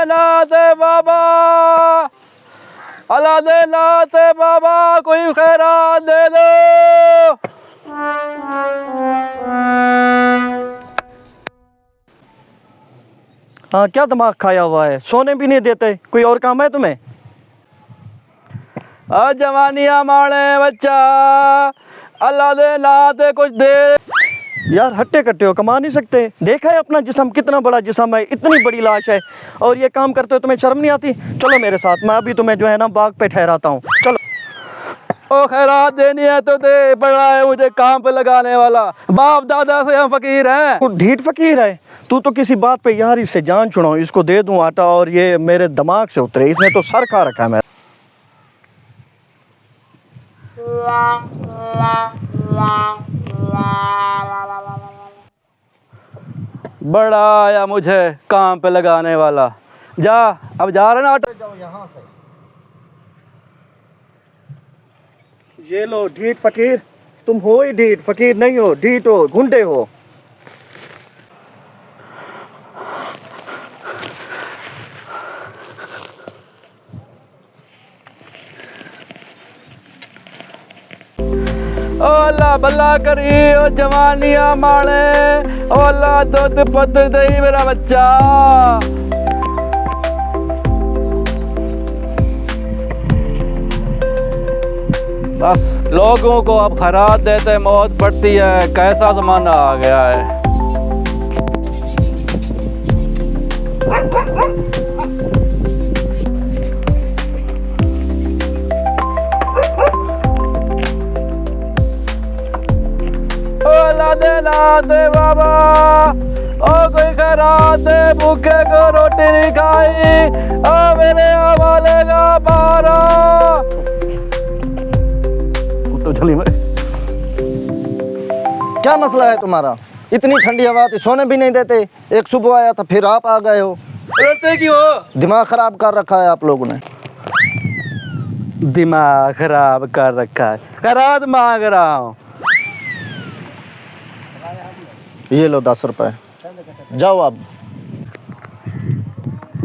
दे नाते बाबा, अल्लाह दे नाते बाबा, कोई खैरात दे दो। हाँ, क्या दिमाग खाया हुआ है, सोने भी नहीं देते। कोई और काम है तुम्हें? जवानिया माणे बच्चा, अल्लाह दे नाते कुछ दे। यार हट्टे कट्टे हो, कमा नहीं सकते? देखा है अपना जिस्म, कितना बड़ा जिस्म है, इतनी बड़ी लाश है, और ये काम करते हो, तुम्हें शर्म नहीं आती? चलो मेरे साथ, मैं अभी तुम्हें जो है ना बाग पे ठहराता हूँ, चलो। ओ खैरात देनी है तो दे, बड़ा है मुझे काम पे लगाने वाला, बाप दादा से हम फकीर हैं। तू ढीठ फकीर है, तू तो किसी बात पे यार इससे जान छुड़ाऊं, इसको दे दूं आटा और ये मेरे दिमाग से उतरे, इसने तो सर खा रखा है मेरा। बड़ा आया मुझे काम पे लगाने वाला। जा, अब जा रहे ना आटा। जाओ यहाँ से। ये लो ढीठ फकीर, तुम हो ही ढीठ, फकीर नहीं हो, ढीठ हो, गुंडे हो। ओ अल्लाह भला करी, ओ जवानिया माणे, ओ अल्लाह दूध पुत दई मेरा बच्चा। बस लोगों को अब खैरात देते मौत पड़ती है, कैसा जमाना आ गया है। दे बाबा, ओ कोई खैरात दे, भूखे को रोटी नहीं खाई, ओ मेरे हवाले का पारा। तो चली मैं। क्या मसला है तुम्हारा? इतनी ठंडी हवा थी, सोने भी नहीं देते। एक सुबह आया था, फिर आप आ गए हो। डरते क्यों हो? दिमाग खराब कर रखा है आप लोगों ने। दिमाग खराब कर रखा है, खैरात मांग रहा हूँ। ये लो 10 रुपए, जाओ अब।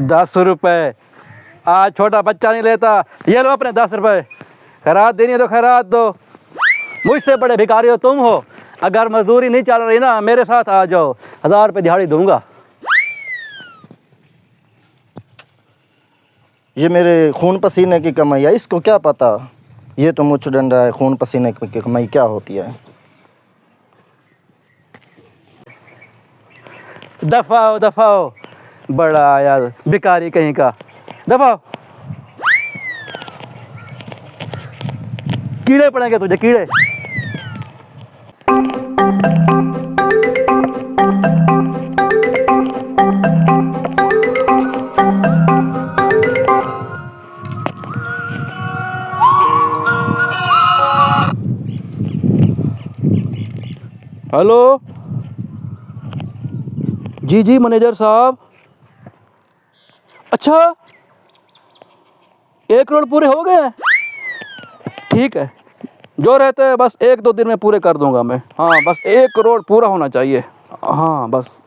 10 रुपए? आज छोटा बच्चा नहीं लेता। ये लो अपने 10 रुपए, खैरात देनी है तो खैरात दो। मुझसे बड़े भिखारी हो तुम हो। अगर मजदूरी नहीं चल रही ना, मेरे साथ आ जाओ, 1000 रुपये दिहाड़ी दूंगा। ये मेरे खून पसीने की कमाई है, इसको क्या पता। ये तो मुझ डंडा है, खून पसीने की कमाई क्या होती है। दफाओ दफाओ, बड़ा यार भिखारी कहीं का, दफाओ। कीड़े पड़ेंगे तुझे, कीड़े। हेलो जी जी मैनेजर साहब। अच्छा 1 करोड़ पूरे हो गए? ठीक है, जो रहते हैं बस 1-2 दिन में पूरे कर दूंगा मैं। हाँ बस 1 करोड़ पूरा होना चाहिए। हाँ बस